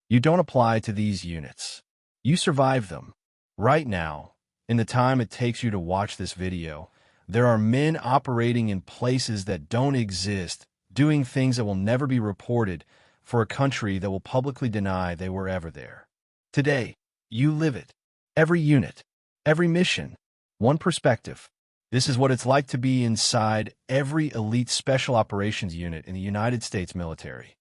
You don't apply to these units. You survive them. Right now, in the time it takes you to watch this video, there are men operating in places that don't exist, doing things that will never be reported for a country that will publicly deny they were ever there. Today, you live it. Every unit, every mission, one perspective. This is what it's like to be inside every elite special operations unit in the United States military.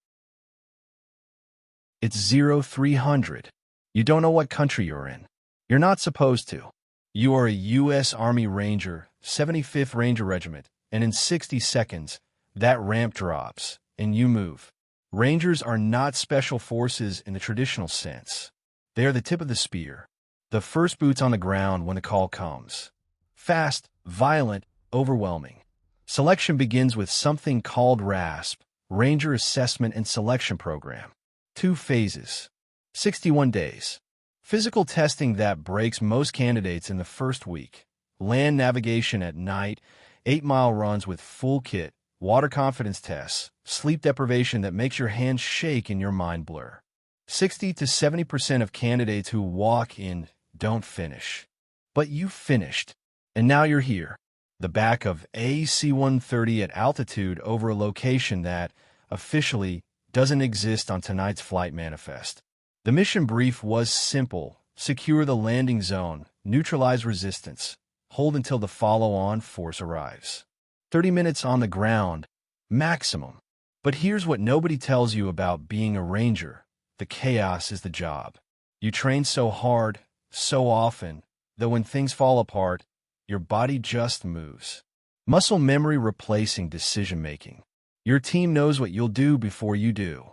It's 0300. You don't know what country you're in. You're not supposed to. You are a U.S. Army Ranger, 75th Ranger Regiment, and in 60 seconds, that ramp drops, and you move. Rangers are not special forces in the traditional sense. They are the tip of the spear, the first boots on the ground when the call comes. Fast, violent, overwhelming. Selection begins with something called RASP, Ranger Assessment and Selection Program. 2 phases. 61 days. Physical testing that breaks most candidates in the first week. Land navigation at night, 8-mile runs with full kit, water confidence tests, sleep deprivation that makes your hands shake and your mind blur. 60 to 70% of candidates who walk in don't finish. But you finished, and now you're here, the back of AC-130 at altitude over a location that, officially, doesn't exist on tonight's flight manifest. The mission brief was simple: secure the landing zone, neutralize resistance, hold until the follow-on force arrives. 30 minutes on the ground, maximum. But here's what nobody tells you about being a Ranger. The chaos is the job. You train so hard, so often, that when things fall apart, your body just moves. Muscle memory replacing decision-making. Your team knows what you'll do before you do.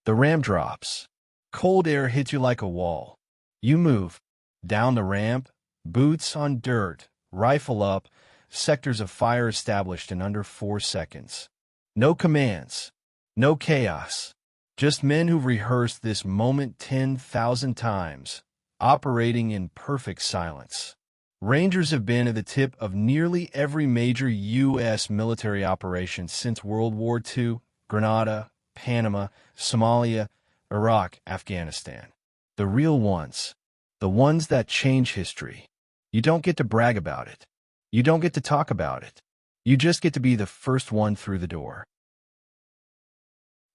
The ram drops. Cold air hits you like a wall. You move. Down the ramp, boots on dirt, rifle up, sectors of fire established in under 4 seconds. No commands. No chaos. Just men who've rehearsed this moment 10,000 times, operating in perfect silence. Rangers have been at the tip of nearly every major U.S. military operation since World War II, Grenada, Panama, Somalia, Iraq, Afghanistan. The real ones. The ones that change history. You don't get to brag about it. You don't get to talk about it. You just get to be the first one through the door.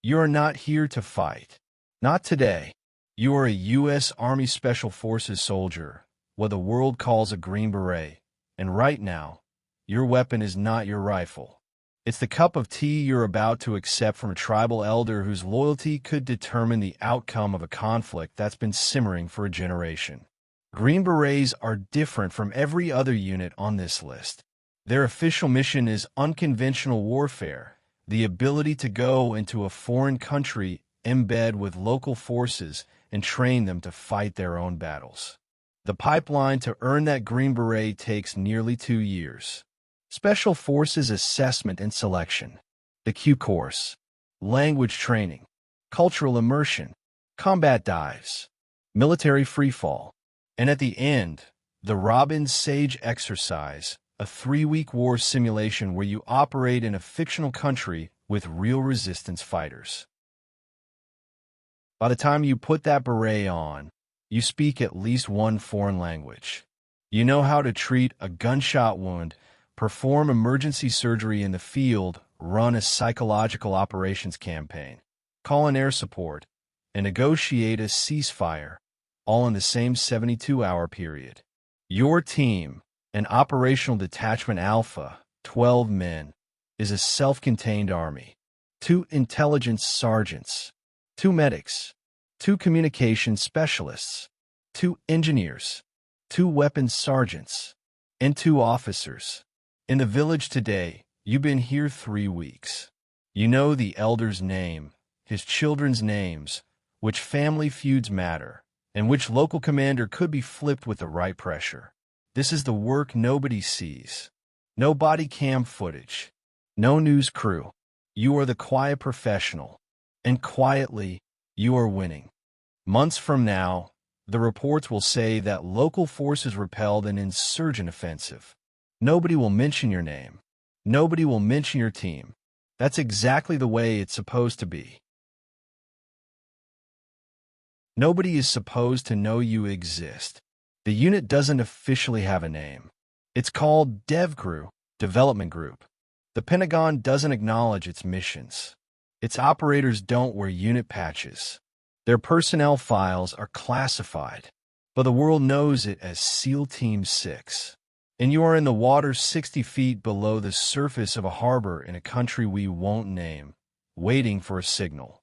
You are not here to fight. Not today. You are a U.S. Army Special Forces soldier, what the world calls a Green Beret, and right now, your weapon is not your rifle. It's the cup of tea you're about to accept from a tribal elder whose loyalty could determine the outcome of a conflict that's been simmering for a generation. Green Berets are different from every other unit on this list. Their official mission is unconventional warfare, the ability to go into a foreign country, embed with local forces, and train them to fight their own battles. The pipeline to earn that Green Beret takes nearly 2 years. Special Forces Assessment and Selection, the Q Course, language training, cultural immersion, combat dives, military freefall, and at the end, the Robin Sage exercise, a 3-week war simulation where you operate in a fictional country with real resistance fighters. By the time you put that beret on, you speak at least one foreign language. You know how to treat a gunshot wound, perform emergency surgery in the field, run a psychological operations campaign, call in air support, and negotiate a ceasefire, all in the same 72-hour period. Your team, an Operational Detachment Alpha, 12 men, is a self-contained army. 2 intelligence sergeants, 2 medics, 2 communication specialists, 2 engineers, 2 weapons sergeants, and 2 officers. In the village today, you've been here 3 weeks. You know the elder's name, his children's names, which family feuds matter, and which local commander could be flipped with the right pressure. This is the work nobody sees. No body cam footage. No news crew. You are the quiet professional. And quietly, you are winning. Months from now, the reports will say that local forces repelled an insurgent offensive. Nobody will mention your name. Nobody will mention your team. That's exactly the way it's supposed to be. Nobody is supposed to know you exist. The unit doesn't officially have a name. It's called Dev Crew, Development Group. The Pentagon doesn't acknowledge its missions. Its operators don't wear unit patches. Their personnel files are classified, but the world knows it as SEAL Team 6. And you are in the water 60 feet below the surface of a harbor in a country we won't name, waiting for a signal.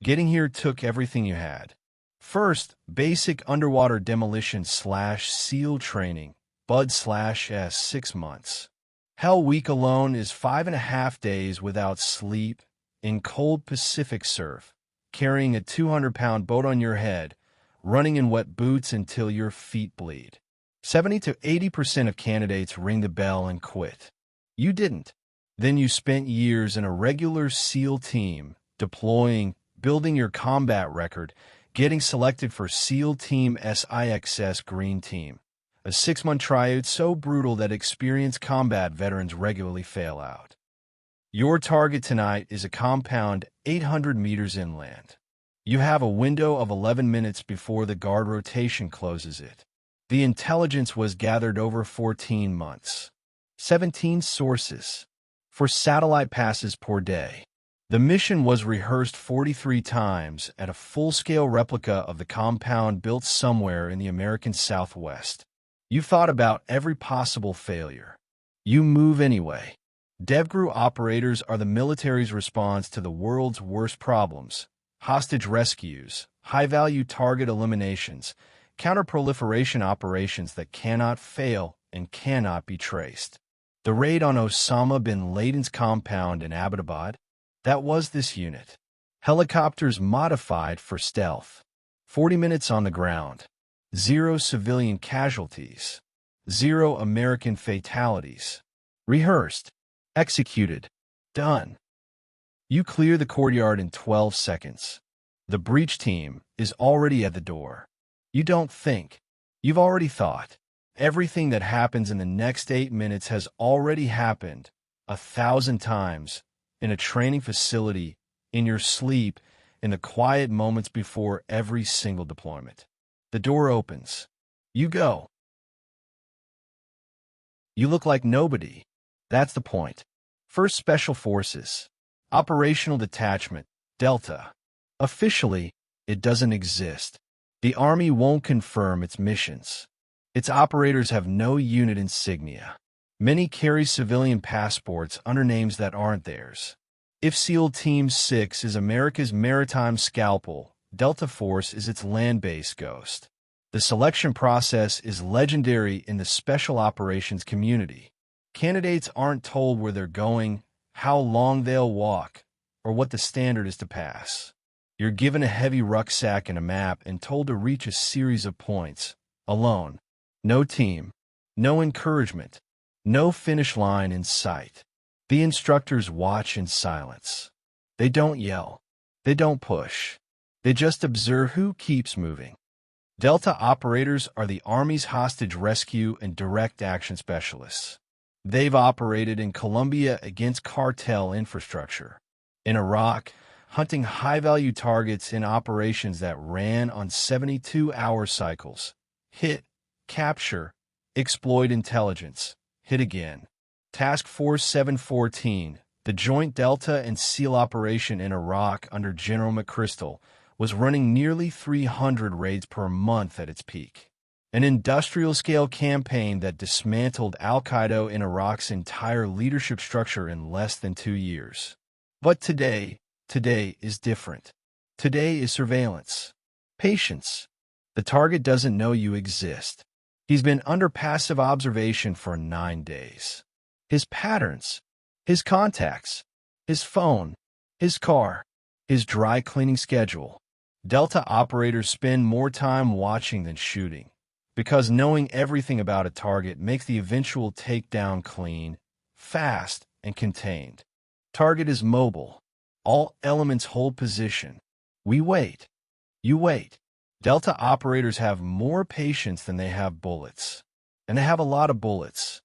Getting here took everything you had. First, basic underwater demolition/SEAL training, BUD/S 6 months. Hell Week alone is 5.5 days without sleep, in cold Pacific surf, carrying a 200-pound boat on your head, running in wet boots until your feet bleed. 70 to 80% of candidates ring the bell and quit. You didn't. Then you spent years in a regular SEAL team, deploying, building your combat record, getting selected for SEAL Team SIXS Green Team, a 6-month tryout so brutal that experienced combat veterans regularly fail out. Your target tonight is a compound 800 meters inland. You have a window of 11 minutes before the guard rotation closes it. The intelligence was gathered over 14 months. 17 sources. For satellite passes per day. The mission was rehearsed 43 times at a full-scale replica of the compound built somewhere in the American Southwest. You thought about every possible failure. You move anyway. DevGru operators are the military's response to the world's worst problems: hostage rescues, high-value target eliminations, counter-proliferation operations that cannot fail and cannot be traced. The raid on Osama bin Laden's compound in Abbottabad, that was this unit. Helicopters modified for stealth. 40 minutes on the ground. 0 civilian casualties. 0 American fatalities. Rehearsed. Executed. Done. You clear the courtyard in 12 seconds. The breach team is already at the door. You don't think. You've already thought. Everything that happens in the next 8 minutes has already happened 1,000 times in a training facility, in your sleep, in the quiet moments before every single deployment. The door opens. You go. You look like nobody. That's the point. First Special Forces. Operational Detachment, Delta. Officially, it doesn't exist. The Army won't confirm its missions. Its operators have no unit insignia. Many carry civilian passports under names that aren't theirs. If SEAL Team 6 is America's maritime scalpel, Delta Force is its land-based ghost. The selection process is legendary in the special operations community. Candidates aren't told where they're going, how long they'll walk, or what the standard is to pass. You're given a heavy rucksack and a map and told to reach a series of points, alone. No team, no encouragement, no finish line in sight. The instructors watch in silence. They don't yell. They don't push. They just observe who keeps moving. Delta operators are the Army's hostage rescue and direct action specialists. They've operated in Colombia against cartel infrastructure, in Iraq, hunting high-value targets in operations that ran on 72-hour cycles. Hit, capture, exploit intelligence, hit again. Task Force 714, the joint Delta and SEAL operation in Iraq under General McChrystal, was running nearly 300 raids per month at its peak. An industrial-scale campaign that dismantled al-Qaeda in Iraq's entire leadership structure in less than 2 years. But today is different. Today is surveillance. Patience. The target doesn't know you exist. He's been under passive observation for 9 days. His patterns, his contacts, his phone, his car, his dry cleaning schedule. Delta operators spend more time watching than shooting, because knowing everything about a target makes the eventual takedown clean, fast, and contained. Target is mobile. All elements hold position. We wait. You wait. Delta operators have more patience than they have bullets. And they have a lot of bullets.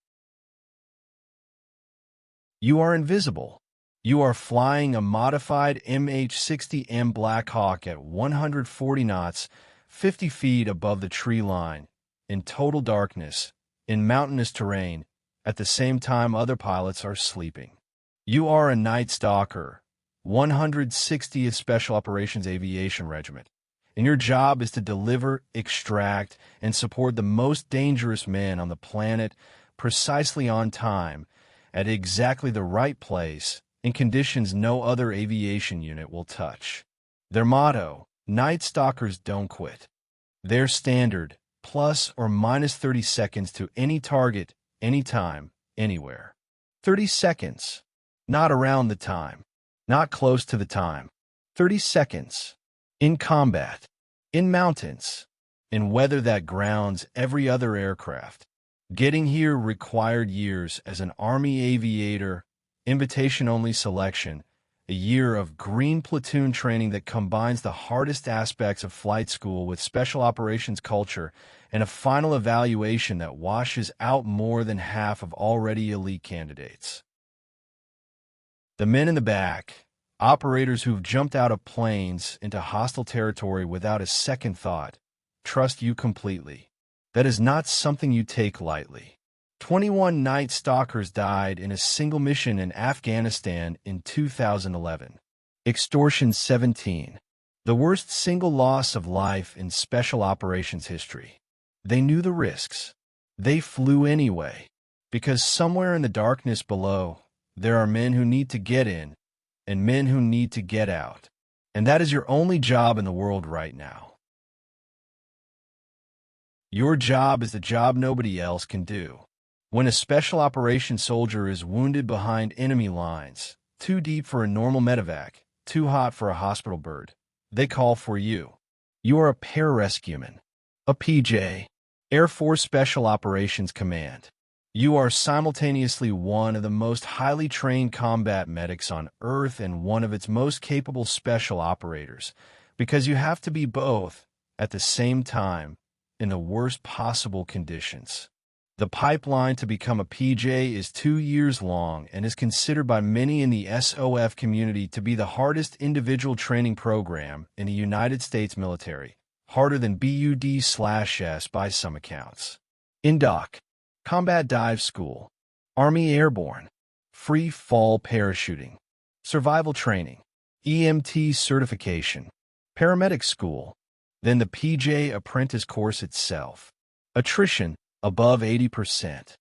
You are invisible. You are flying a modified MH-60M Black Hawk at 140 knots, 50 feet above the tree line, in total darkness, in mountainous terrain, at the same time other pilots are sleeping. You are a Night Stalker, 160th Special Operations Aviation Regiment, and your job is to deliver, extract, and support the most dangerous men on the planet precisely on time, at exactly the right place, in conditions no other aviation unit will touch. Their motto, Night Stalkers don't quit. Their standard, plus or minus 30 seconds to any target, anytime, anywhere. 30 seconds. Not around the time. Not close to the time. 30 seconds. In combat. In mountains. In weather that grounds every other aircraft. Getting here required years as an Army aviator, invitation-only selection, a year of green platoon training that combines the hardest aspects of flight school with special operations culture, and a final evaluation that washes out more than half of already elite candidates. The men in the back, operators who've jumped out of planes into hostile territory without a second thought, trust you completely. That is not something you take lightly. 21 Night Stalkers died in a single mission in Afghanistan in 2011. Extortion 17. The worst single loss of life in special operations history. They knew the risks. They flew anyway, because somewhere in the darkness below, there are men who need to get in, and men who need to get out. And that is your only job in the world right now. Your job is the job nobody else can do. When a special operations soldier is wounded behind enemy lines, too deep for a normal medevac, too hot for a hospital bird, they call for you. You are a pararescueman, a PJ, Air Force Special Operations Command. You are simultaneously one of the most highly trained combat medics on Earth and one of its most capable special operators, because you have to be both at the same time in the worst possible conditions. The pipeline to become a PJ is 2 years long and is considered by many in the SOF community to be the hardest individual training program in the United States military, harder than BUD/S by some accounts. INDOC, Combat Dive School, Army Airborne, Free Fall Parachuting, Survival Training, EMT Certification, Paramedic School, then the PJ Apprentice Course itself. Attrition, above 80%.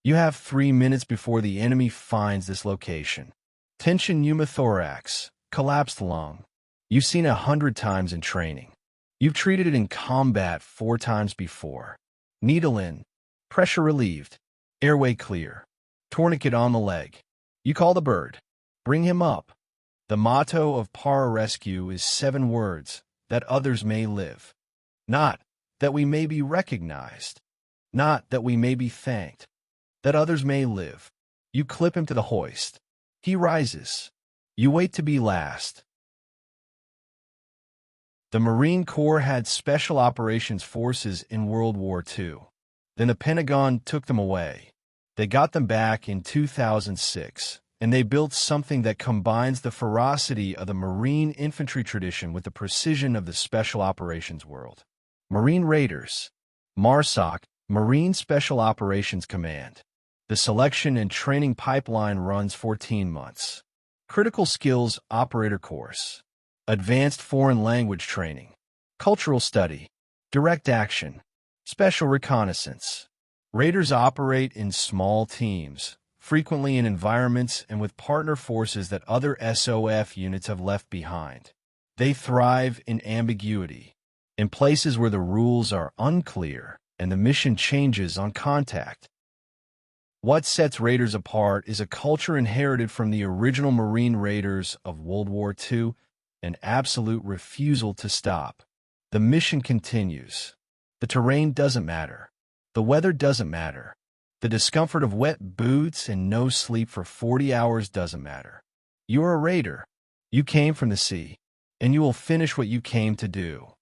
You have 3 minutes before the enemy finds this location. Tension pneumothorax, collapsed lung. You've seen 100 times in training. You've treated it in combat 4 times before. Needle in, pressure relieved, airway clear, tourniquet on the leg. You call the bird. Bring him up. The motto of pararescue is 7 words, that others may live. Not that we may be recognized. Not that we may be thanked. That others may live. You clip him to the hoist. He rises. You wait to be last. The Marine Corps had special operations forces in World War II. Then the Pentagon took them away. They got them back in 2006, and they built something that combines the ferocity of the Marine infantry tradition with the precision of the special operations world. Marine Raiders, MARSOC, Marine Special Operations Command. The selection and training pipeline runs 14 months. Critical Skills Operator Course. Advanced Foreign Language Training. Cultural Study. Direct Action. Special Reconnaissance. Raiders operate in small teams, frequently in environments and with partner forces that other SOF units have left behind. They thrive in ambiguity, in places where the rules are unclear and the mission changes on contact. What sets Raiders apart is a culture inherited from the original Marine Raiders of World War II, an absolute refusal to stop. The mission continues. The terrain doesn't matter. The weather doesn't matter. The discomfort of wet boots and no sleep for 40 hours doesn't matter. You're a Raider. You came from the sea, and you will finish what you came to do.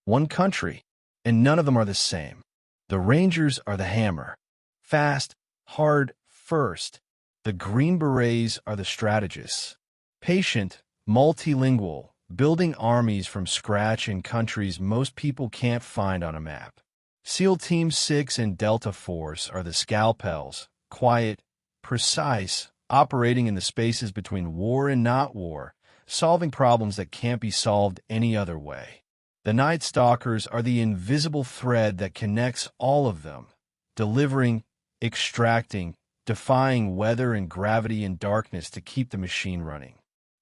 One country, and none of them are the same. The Rangers are the hammer. Fast, hard, first. The Green Berets are the strategists. Patient, multilingual, building armies from scratch in countries most people can't find on a map. SEAL Team 6 and Delta Force are the scalpels, quiet, precise, operating in the spaces between war and not war, solving problems that can't be solved any other way. The Night Stalkers are the invisible thread that connects all of them, delivering, extracting, defying weather and gravity and darkness to keep the machine running.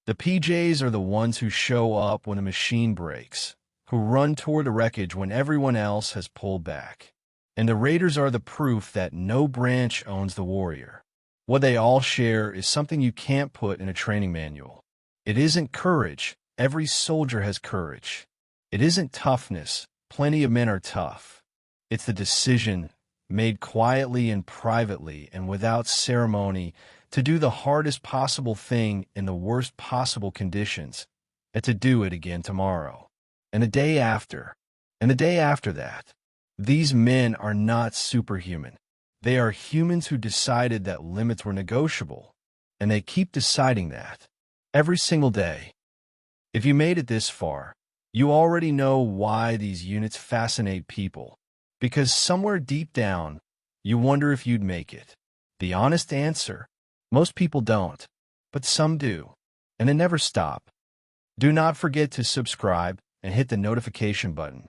The PJs are the ones who show up when a machine breaks, who run toward the wreckage when everyone else has pulled back. And the Raiders are the proof that no branch owns the warrior. What they all share is something you can't put in a training manual. It isn't courage. Every soldier has courage. It isn't toughness. Plenty of men are tough. It's the decision, made quietly and privately and without ceremony, to do the hardest possible thing in the worst possible conditions, and to do it again tomorrow, and the day after, and the day after that. These men are not superhuman. They are humans who decided that limits were negotiable, and they keep deciding that every single day. If you made it this far, you already know why these units fascinate people, because somewhere deep down, you wonder if you'd make it. The honest answer: most people don't, but some do, and they never stop. Do not forget to subscribe and hit the notification button.